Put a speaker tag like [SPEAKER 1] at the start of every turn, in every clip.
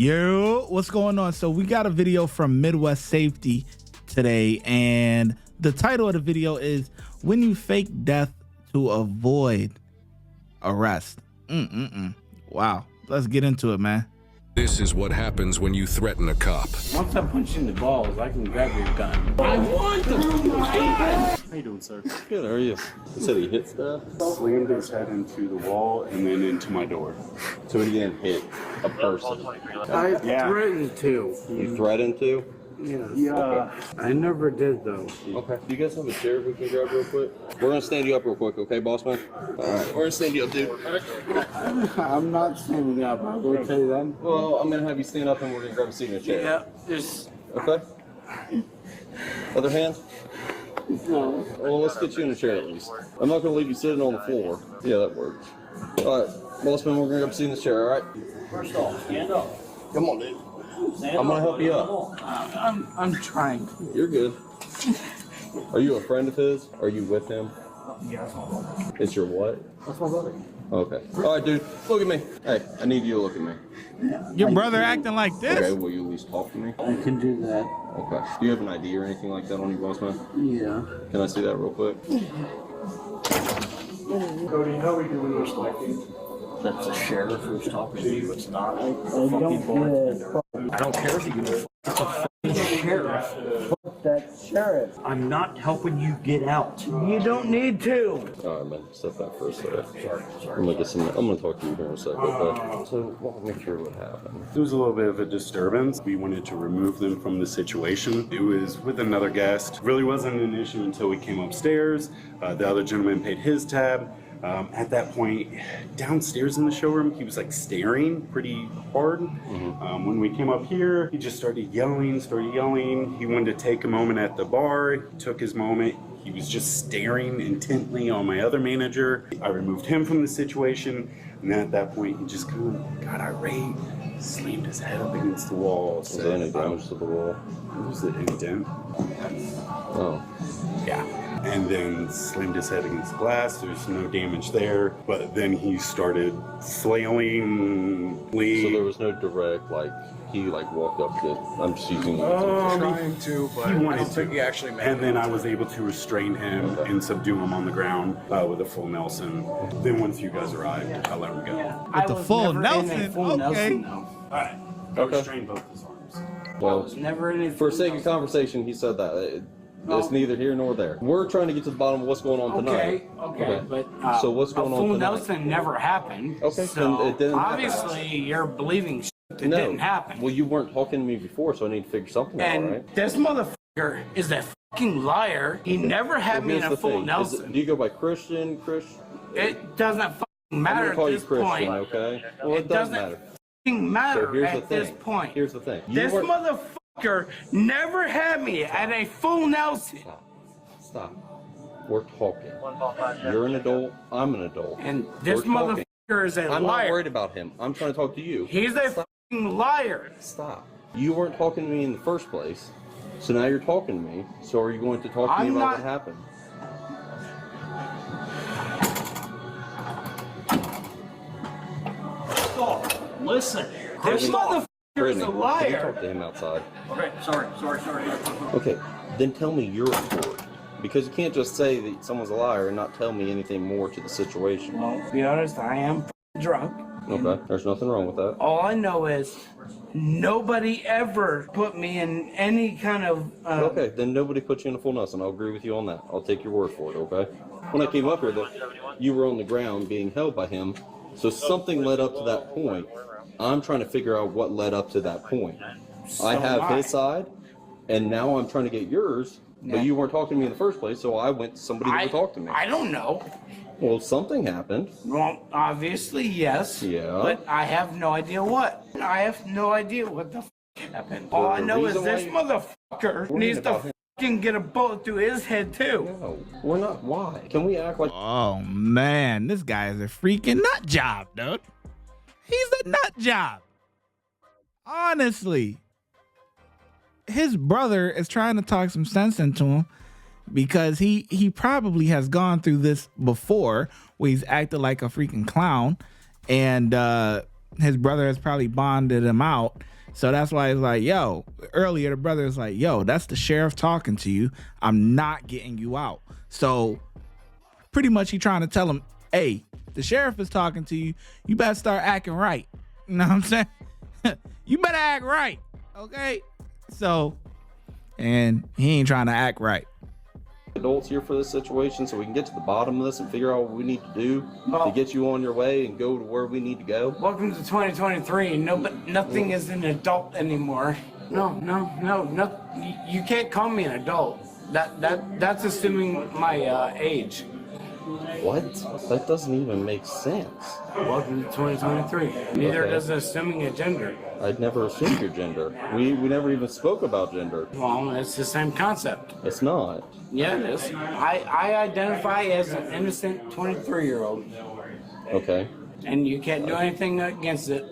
[SPEAKER 1] Yo, what's going on? So we got a video from Midwest Safety today, and the title of the video is "When You Fake Death to Avoid Arrest." Wow, let's get into it, man.
[SPEAKER 2] This is what happens when you threaten a cop.
[SPEAKER 3] Once I punch you in the balls, I can grab your gun. I want the How you doing, sir?
[SPEAKER 4] Good, how are you? He said he hit stuff.
[SPEAKER 5] Slammed his head into the wall and then into my door.
[SPEAKER 4] So he didn't hit a person.
[SPEAKER 3] I threatened to.
[SPEAKER 4] You threatened to?
[SPEAKER 3] Yeah.
[SPEAKER 4] Okay.
[SPEAKER 3] I never did, though.
[SPEAKER 4] Okay. Do you guys have a chair we can grab real quick? We're gonna stand you up real quick, okay, boss man? Alright, we're gonna stand you up, dude.
[SPEAKER 3] I'm not standing up. I will tell you that.
[SPEAKER 4] Well, I'm gonna have you stand up and we're gonna grab a seat in a chair.
[SPEAKER 3] Yeah, just...
[SPEAKER 4] Okay? Other hand?
[SPEAKER 3] No.
[SPEAKER 4] Well, let's get you in a chair at least. I'm not gonna leave you sitting on the floor. Yeah, that works. Alright, boss man, we're gonna grab a seat in this chair, alright?
[SPEAKER 6] First off, stand up.
[SPEAKER 4] Come on, dude.
[SPEAKER 6] Stand
[SPEAKER 4] I'm gonna
[SPEAKER 6] up.
[SPEAKER 4] help you up.
[SPEAKER 3] I'm trying.
[SPEAKER 4] You're good. Are you a friend of his? Are you with him?
[SPEAKER 6] Yeah, that's my brother.
[SPEAKER 4] It's your what?
[SPEAKER 6] That's my brother.
[SPEAKER 4] Okay. All right, dude. Look at me. Hey, I need you to look at me.
[SPEAKER 1] Your brother acting like this?
[SPEAKER 4] Okay, will you at least talk to me?
[SPEAKER 3] I can do that.
[SPEAKER 4] Okay. Do you have an ID or anything like that on you, boss man?
[SPEAKER 3] Yeah.
[SPEAKER 4] Can I see that real quick?
[SPEAKER 5] Cody, how are we doing respecting?
[SPEAKER 6] That's the sheriff who's talking to you. It's not a fucking bartender. I don't care if you give a fuck. It's a fucking sheriff.
[SPEAKER 3] That sheriff.
[SPEAKER 6] I'm not helping you get out.
[SPEAKER 3] You don't need to.
[SPEAKER 4] All right, man. Step back for a second. I'm gonna talk to you here in a second. Okay? So walk me through what happened.
[SPEAKER 5] There was a little bit of a disturbance. We wanted to remove them from the situation. It was with another guest. Really wasn't an issue until we came upstairs. The other gentleman paid his tab. At that point, downstairs in the showroom, he was like staring pretty hard. When we came up here, he just started yelling. He wanted to take a moment at the bar. He took his moment. He was just staring intently on my other manager. I removed him from the situation. And then at that point, he just kind of got irate, slammed his head up against the wall.
[SPEAKER 4] Was there any damage to the wall?
[SPEAKER 5] It was an indent.
[SPEAKER 4] Oh.
[SPEAKER 5] Yeah. And then slammed his head against the glass. There's no damage there. But then he started flailing.
[SPEAKER 4] So there was no direct, like, he like walked up to, I'm just using
[SPEAKER 5] Trying to, but
[SPEAKER 7] He
[SPEAKER 5] I
[SPEAKER 7] wanted
[SPEAKER 5] don't
[SPEAKER 7] to.
[SPEAKER 5] think
[SPEAKER 7] He actually made
[SPEAKER 5] And then I was able to restrain him and subdue him on the ground with a full Nelson. Then once you guys arrived, I let him go.
[SPEAKER 1] With the full Nelson? Okay.
[SPEAKER 5] Alright. I restrained both his arms.
[SPEAKER 4] Well,
[SPEAKER 3] Never in
[SPEAKER 4] for sake of conversation, he said that. It's neither here nor there. We're trying to get to the bottom of what's going on tonight.
[SPEAKER 3] Okay, but
[SPEAKER 4] So what's going
[SPEAKER 3] a
[SPEAKER 4] on
[SPEAKER 3] full
[SPEAKER 4] tonight?
[SPEAKER 3] Nelson never happened.
[SPEAKER 4] Okay,
[SPEAKER 3] so
[SPEAKER 4] then it didn't happen.
[SPEAKER 3] obviously you're believing shit that
[SPEAKER 4] No.
[SPEAKER 3] didn't happen.
[SPEAKER 4] Well, you weren't talking to me before, so I need to figure something out,
[SPEAKER 3] And
[SPEAKER 4] right?
[SPEAKER 3] this motherfucker is a fucking liar. He never had
[SPEAKER 4] Well,
[SPEAKER 3] me in
[SPEAKER 4] here's
[SPEAKER 3] a
[SPEAKER 4] the
[SPEAKER 3] full
[SPEAKER 4] thing.
[SPEAKER 3] Nelson.
[SPEAKER 4] Do you go by Christian?
[SPEAKER 3] It doesn't fucking
[SPEAKER 4] I'm
[SPEAKER 3] matter
[SPEAKER 4] gonna call
[SPEAKER 3] at
[SPEAKER 4] you
[SPEAKER 3] this
[SPEAKER 4] Christian,
[SPEAKER 3] point.
[SPEAKER 4] okay? Well,
[SPEAKER 3] It doesn't
[SPEAKER 4] matter.
[SPEAKER 3] fucking matter
[SPEAKER 4] So here's the
[SPEAKER 3] at this
[SPEAKER 4] thing.
[SPEAKER 3] point.
[SPEAKER 4] Here's the thing. You
[SPEAKER 3] This
[SPEAKER 4] weren't-
[SPEAKER 3] motherfucker never had me at a full Nelson.
[SPEAKER 4] Stop. We're talking. You're an adult. I'm an adult.
[SPEAKER 3] And this
[SPEAKER 4] We're talking.
[SPEAKER 3] motherfucker is a
[SPEAKER 4] I'm not
[SPEAKER 3] liar.
[SPEAKER 4] worried about him. I'm trying to talk to you.
[SPEAKER 3] He's a fucking liar.
[SPEAKER 4] Stop. You weren't talking to me in the first place, so now you're talking to me. So are you going to talk to me
[SPEAKER 3] I'm
[SPEAKER 4] about
[SPEAKER 3] not-
[SPEAKER 4] what happened?
[SPEAKER 6] Stop. Listen.
[SPEAKER 3] This motherfucker is
[SPEAKER 4] Brittany,
[SPEAKER 3] a
[SPEAKER 4] can you
[SPEAKER 3] liar.
[SPEAKER 4] talk to him outside?
[SPEAKER 6] Okay, sorry.
[SPEAKER 4] Okay, then tell me your report. Because you can't just say that someone's a liar and not tell me anything more to the situation.
[SPEAKER 3] Well, to be honest, I am drunk.
[SPEAKER 4] Okay, there's nothing wrong with that.
[SPEAKER 3] All I know is nobody ever put me in any kind of.
[SPEAKER 4] Okay, then nobody put you in a full Nelson. I'll agree with you on that. I'll take your word for it, okay? When I came up here, though, you were on the ground being held by him, so something led up to that point. I'm trying to figure out what led up to that point. I have his side, and now I'm trying to get yours, but you weren't talking to me in the first place, so I went to somebody who would talk to me.
[SPEAKER 3] I don't know.
[SPEAKER 4] Well, something happened.
[SPEAKER 3] Well, obviously, yes.
[SPEAKER 4] Yeah.
[SPEAKER 3] But I have no idea what. I have no idea what the happened. All I
[SPEAKER 4] the
[SPEAKER 3] know is
[SPEAKER 4] reason
[SPEAKER 3] this
[SPEAKER 4] why
[SPEAKER 3] motherfucker needs
[SPEAKER 4] about
[SPEAKER 3] to
[SPEAKER 4] him.
[SPEAKER 3] fucking get a bullet through his head, too.
[SPEAKER 4] No, we're not. Why? Can we act like...
[SPEAKER 1] Oh man, this guy is a freaking nut job, dude. He's a nut job. Honestly. His brother is trying to talk some sense into him because he probably has gone through this before where he's acted like a freaking clown. And his brother has probably bonded him out. So that's why it's like, yo, earlier the brother is like, yo, that's the sheriff talking to you. I'm not getting you out. So pretty much he trying to tell him, hey, the sheriff is talking to you. You better start acting right. You know what I'm saying? You better act right. Okay? So, and he ain't trying to act right.
[SPEAKER 4] Adults here for this situation so we can get to the bottom of this and figure out what we need to do to get you on your way and go to where we need to go.
[SPEAKER 3] Welcome to 2023. Nothing is an adult anymore. No. You can't call me an adult. That's assuming my age.
[SPEAKER 4] What? That doesn't even make sense.
[SPEAKER 3] Welcome to 2023. Neither does assuming a gender.
[SPEAKER 4] I'd never assumed your gender. We never even spoke about gender.
[SPEAKER 3] Well, it's the same concept.
[SPEAKER 4] It's not.
[SPEAKER 3] Yeah, it is. I identify as an innocent 23-year-old.
[SPEAKER 4] Okay.
[SPEAKER 3] And you can't do anything against it.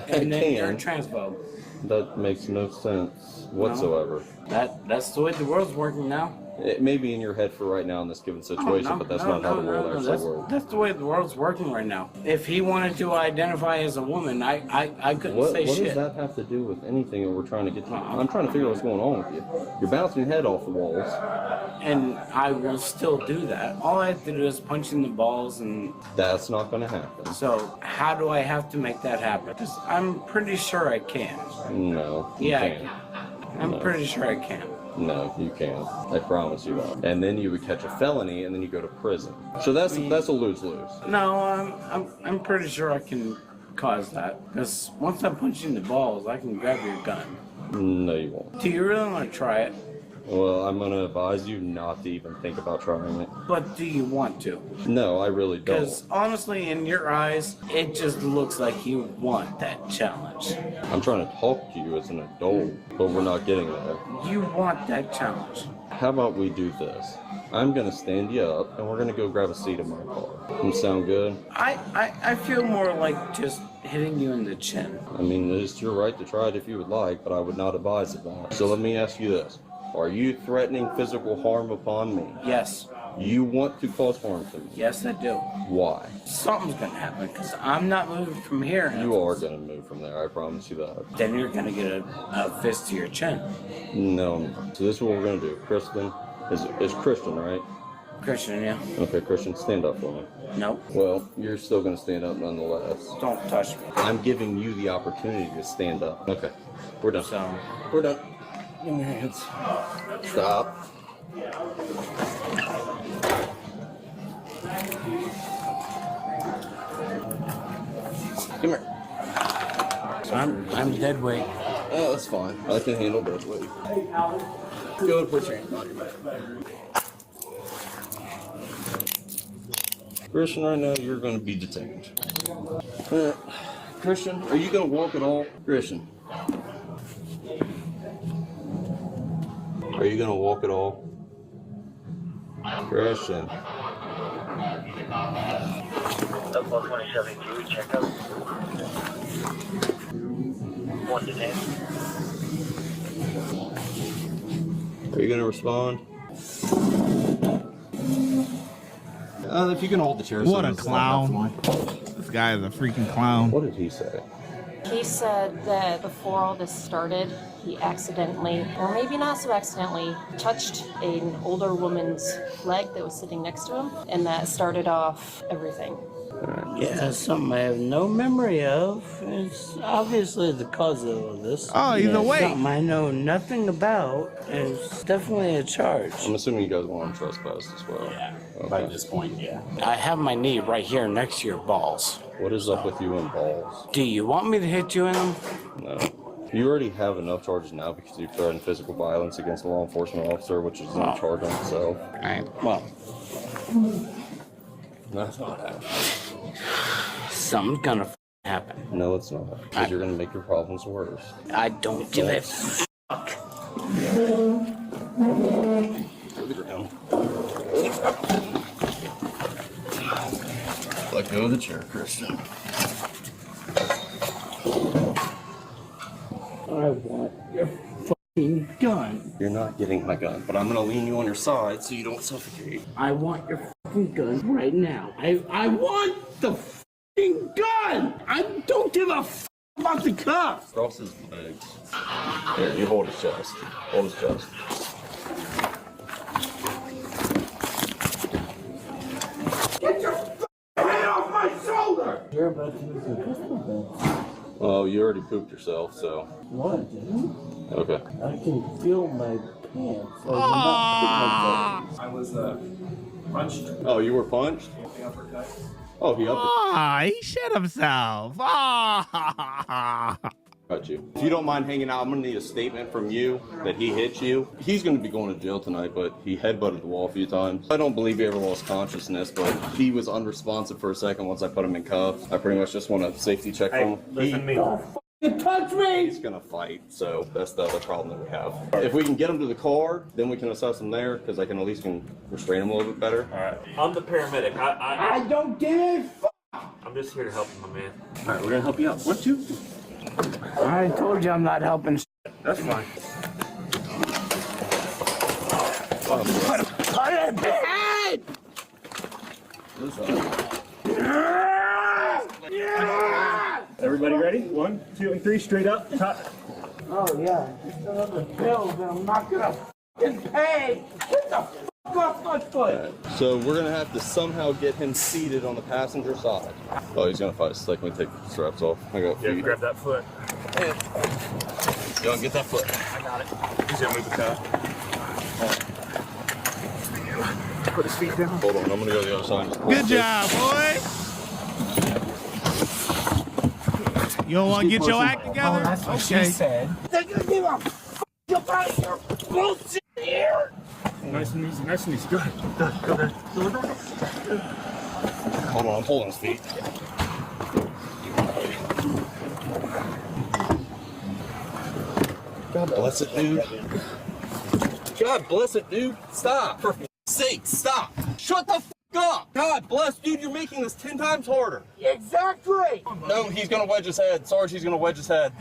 [SPEAKER 3] And then you're a transphobe.
[SPEAKER 4] That makes no sense whatsoever.
[SPEAKER 3] That's the way the world's working now.
[SPEAKER 4] It may be in your head for right now in this given situation, but that's not how the world actually works.
[SPEAKER 3] That's the way the world's working right now. If he wanted to identify as a woman, I couldn't say shit.
[SPEAKER 4] What does that have to do with anything that we're trying to get to? I'm trying to figure out what's going on with you. You're bouncing your head off the walls.
[SPEAKER 3] And I will still do that. All I have to do is punch in the balls and...
[SPEAKER 4] That's not going to happen.
[SPEAKER 3] So how do I have to make that happen? Because I'm pretty sure I can.
[SPEAKER 4] No, you can't.
[SPEAKER 3] I'm pretty sure I can.
[SPEAKER 4] No, you can't. I promise you that. And then you would catch a felony, and then you go to prison. So that's a lose-lose.
[SPEAKER 3] No, I'm pretty sure I can cause that. Because once I punch you in the balls, I can grab your gun.
[SPEAKER 4] No, you won't.
[SPEAKER 3] Do you really want to try it?
[SPEAKER 4] Well, I'm going to advise you not to even think about trying it.
[SPEAKER 3] But do you want to?
[SPEAKER 4] No, I really don't.
[SPEAKER 3] Because honestly, in your eyes, it just looks like you want that challenge.
[SPEAKER 4] I'm trying to talk to you as an adult, but we're not getting there.
[SPEAKER 3] You want that challenge.
[SPEAKER 4] How about we do this? I'm going to stand you up, and we're going to go grab a seat in my car. Does that sound good?
[SPEAKER 3] I feel more like just hitting you in the chin.
[SPEAKER 4] I mean, it's your right to try it if you would like, but I would not advise of that. So let me ask you this. Are you threatening physical harm upon me?
[SPEAKER 3] Yes.
[SPEAKER 4] You want to cause harm to me?
[SPEAKER 3] Yes, I do.
[SPEAKER 4] Why?
[SPEAKER 3] Something's going to happen because I'm not moving from here.
[SPEAKER 4] You are going to move from there, I promise you that.
[SPEAKER 3] Then you're going to get a fist to your chin.
[SPEAKER 4] No. So this is what we're going to do. Kristen, is Christian, right?
[SPEAKER 3] Christian, yeah.
[SPEAKER 4] Okay, Christian, stand up for me.
[SPEAKER 3] Nope.
[SPEAKER 4] Well, you're still going to stand up nonetheless.
[SPEAKER 3] Don't touch me.
[SPEAKER 4] I'm giving you the opportunity to stand up. Okay, we're done.
[SPEAKER 3] So,
[SPEAKER 4] We're done. Give me your hands. Stop. Come here.
[SPEAKER 3] I'm dead weight.
[SPEAKER 4] Oh, that's fine. I can handle dead weight. Go and put your hand on your back. Christian, right now you're going to be detained. Christian, are you going to walk at all? Christian. Are you going to walk at all? Christian.
[SPEAKER 7] Double 2072, check out. 1 detained.
[SPEAKER 4] Are you going to respond? If you can hold the chair.
[SPEAKER 1] What a clown. This guy is a freaking clown.
[SPEAKER 4] What did he say?
[SPEAKER 8] He said that before all this started, he accidentally, or maybe not so accidentally, touched an older woman's leg that was sitting next to him, and that started off everything.
[SPEAKER 3] Yeah, something I have no memory of. It's obviously the cause of all this.
[SPEAKER 1] Oh, he's awake.
[SPEAKER 3] Something I know nothing about. It's definitely a charge.
[SPEAKER 4] I'm assuming you guys want to trespass as well.
[SPEAKER 3] Yeah,
[SPEAKER 4] Okay.
[SPEAKER 3] by this point, yeah. I have my knee right here next to your balls.
[SPEAKER 4] What is up with you and balls?
[SPEAKER 3] Do you want me to hit you in them?
[SPEAKER 4] No. You already have enough charges now because you threatened physical violence against a law enforcement officer, which is no charge on itself.
[SPEAKER 3] Alright, well,
[SPEAKER 4] That's not happening.
[SPEAKER 3] something's gonna happen.
[SPEAKER 4] No, it's not. Because you're going to make your problems worse.
[SPEAKER 3] I don't give a fuck.
[SPEAKER 4] To the ground. Let go of the chair, Christian.
[SPEAKER 3] I want your fucking gun.
[SPEAKER 4] You're not getting my gun, but I'm going to lean you on your side so you don't suffocate.
[SPEAKER 3] I want your fucking gun right now. I want the gun. I don't give a about the cuffs.
[SPEAKER 4] Cross his legs. Here, you hold his chest. Hold his chest.
[SPEAKER 3] Get your hand off my shoulder.
[SPEAKER 6] You're about to use your pistol then.
[SPEAKER 4] Oh, you already pooped yourself, so.
[SPEAKER 6] What, dude?
[SPEAKER 4] Okay.
[SPEAKER 6] I can feel my pants. So I'm not putting my
[SPEAKER 9] I was punched.
[SPEAKER 4] Oh, you were punched? Oh, he upped
[SPEAKER 1] He shit himself.
[SPEAKER 4] Got you. If you don't mind hanging out, I'm gonna need a statement from you that he hit you. He's gonna be going to jail tonight, but he headbutted the wall a few times. I don't believe he ever lost consciousness, but he was unresponsive for a second once I put him in cuffs. I pretty much just want a safety check on him.
[SPEAKER 9] Listen to me.
[SPEAKER 3] You touch me.
[SPEAKER 4] He's gonna fight, so that's the other problem that we have. If we can get him to the car, then we can assess him there, because I can at least restrain him a little bit better.
[SPEAKER 9] All right. I'm the paramedic.
[SPEAKER 3] I don't give a fuck.
[SPEAKER 9] I'm just here to help you, my man.
[SPEAKER 5] All right, we're gonna help you out. What you?
[SPEAKER 3] I told you I'm not helping.
[SPEAKER 9] That's fine.
[SPEAKER 3] Put it in bed.
[SPEAKER 9] Everybody ready? 1, 2, and 3. Straight up. Top.
[SPEAKER 3] Oh yeah, still have the bills and I'm not gonna fucking pay. Get the fuck off my foot.
[SPEAKER 4] So we're gonna have to somehow get him seated on the passenger side. Oh, he's gonna fight. It's like, let me take the straps off. I got
[SPEAKER 9] Yeah,
[SPEAKER 4] feet.
[SPEAKER 9] grab that foot.
[SPEAKER 4] Go and get that foot.
[SPEAKER 9] I got it. He's gonna move the car. Put his feet down.
[SPEAKER 4] Hold on, I'm gonna go to the other side.
[SPEAKER 1] Good job, boy. You don't want to get your act together?
[SPEAKER 3] That's what she said. They're gonna give a fuck about your bullshit here.
[SPEAKER 9] Nice and easy. Nice and easy. Go ahead. Go ahead.
[SPEAKER 4] Hold on, I'm holding his feet. God bless it, dude. God bless it, dude. Stop. For f***'s sake, stop. Shut the f*** up. God bless, dude. You're making this 10 times harder.
[SPEAKER 3] Exactly.
[SPEAKER 4] No, he's gonna wedge his head. Sarge, he's gonna wedge his head.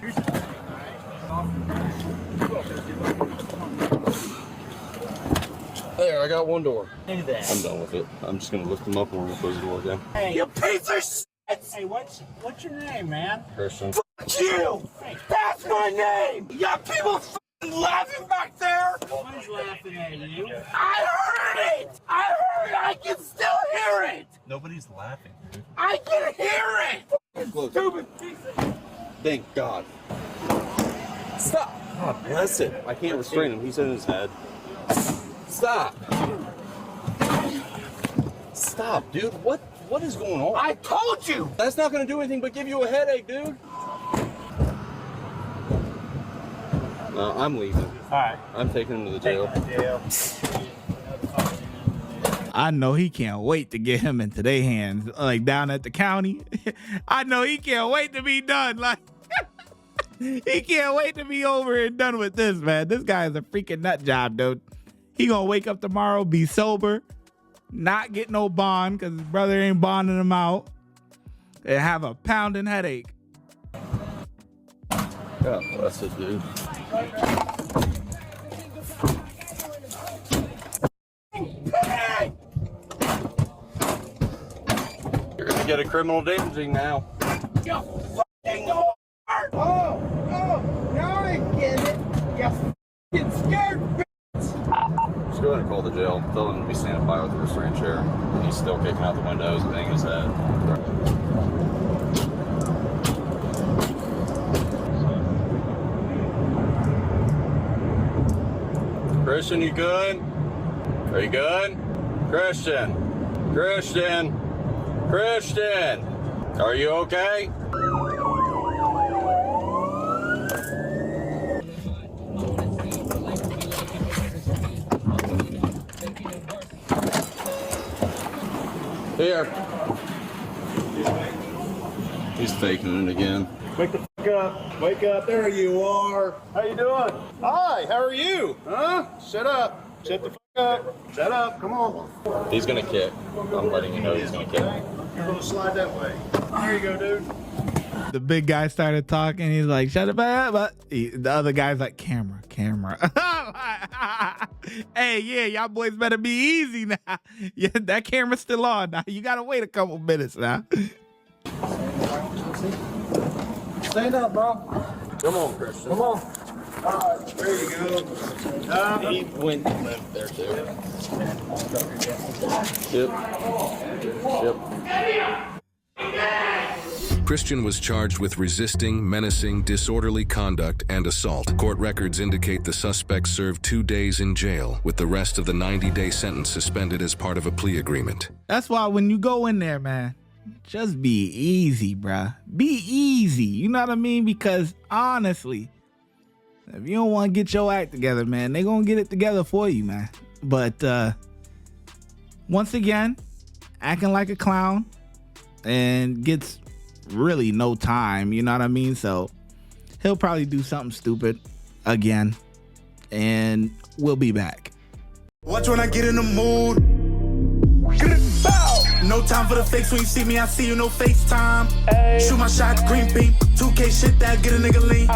[SPEAKER 4] There, I got one door.
[SPEAKER 6] Look at that.
[SPEAKER 4] I'm done with it. I'm just gonna lift him up and we're gonna close the door again.
[SPEAKER 6] Hey,
[SPEAKER 3] You piece of shit.
[SPEAKER 6] hey, what's your name, man?
[SPEAKER 4] Christian.
[SPEAKER 3] Fuck you. That's my name. You got people fucking laughing back there.
[SPEAKER 6] Who's laughing at you?
[SPEAKER 3] I heard it. I heard it. I can still hear it.
[SPEAKER 4] Nobody's laughing, dude.
[SPEAKER 3] I can hear it.
[SPEAKER 4] Look.
[SPEAKER 3] Stupid piece of.
[SPEAKER 4] Thank God. Stop. God bless it. I can't restrain him. He's in his head. Stop. Stop, dude. What is going on?
[SPEAKER 3] I told you.
[SPEAKER 4] That's not gonna do anything but give you a headache, dude. No, I'm leaving.
[SPEAKER 6] All right.
[SPEAKER 4] I'm taking him to the jail.
[SPEAKER 1] I know he can't wait to get him into their hands, like down at the county. I know he can't wait to be done. Like he can't wait to be over and done with this, man. This guy is a freaking nut job, dude. He gonna wake up tomorrow, be sober, not get no bond because his brother ain't bonding him out, and have a pounding headache.
[SPEAKER 4] God bless it, dude. You're gonna get a criminal damaging now.
[SPEAKER 3] You fucking hard. Oh, now I get it. You fucking scared bitch.
[SPEAKER 4] Just go ahead and call the jail. Tell him to be standing by with the restraint chair. He's still kicking out the windows and banging his head. Christian, you good? Are you good? Christian! Christian! Christian! Are you okay? Here. He's faking it again.
[SPEAKER 9] Wake the f up. Wake up. There you are. How you doing? Hi. How are you? Huh? Shut up. Shut the f up. Shut up. Come on.
[SPEAKER 4] He's gonna kick. I'm letting you know he's gonna kick.
[SPEAKER 9] You're gonna slide that way. There you go, dude.
[SPEAKER 1] The big guy started talking. He's like, shut up. But the other guy's like, camera. Hey, yeah, y'all boys better be easy now. Yeah, that camera's still on now. You gotta wait a couple minutes now.
[SPEAKER 6] Stand up, bro. Come on, Christian. Come on.
[SPEAKER 9] All right, there you go.
[SPEAKER 4] He went there too. Yep.
[SPEAKER 2] Christian was charged with resisting, menacing, disorderly conduct, and assault. Court records indicate the suspect served 2 days in jail, with the rest of the 90-day sentence suspended as part of a plea agreement.
[SPEAKER 1] That's why when you go in there, man, just be easy, bruh. Be easy. You know what I mean? Because honestly, if you don't want to get your act together, man, they gonna get it together for you, man. But once again, acting like a clown and gets really no time, you know what I mean? So he'll probably do something stupid again, and we'll be back.
[SPEAKER 10] Watch when I get in the mood. No time for the fakes. When you see me, I see you, no FaceTime. Shoot my shot, green beam, 2K shit that get a nigga lean.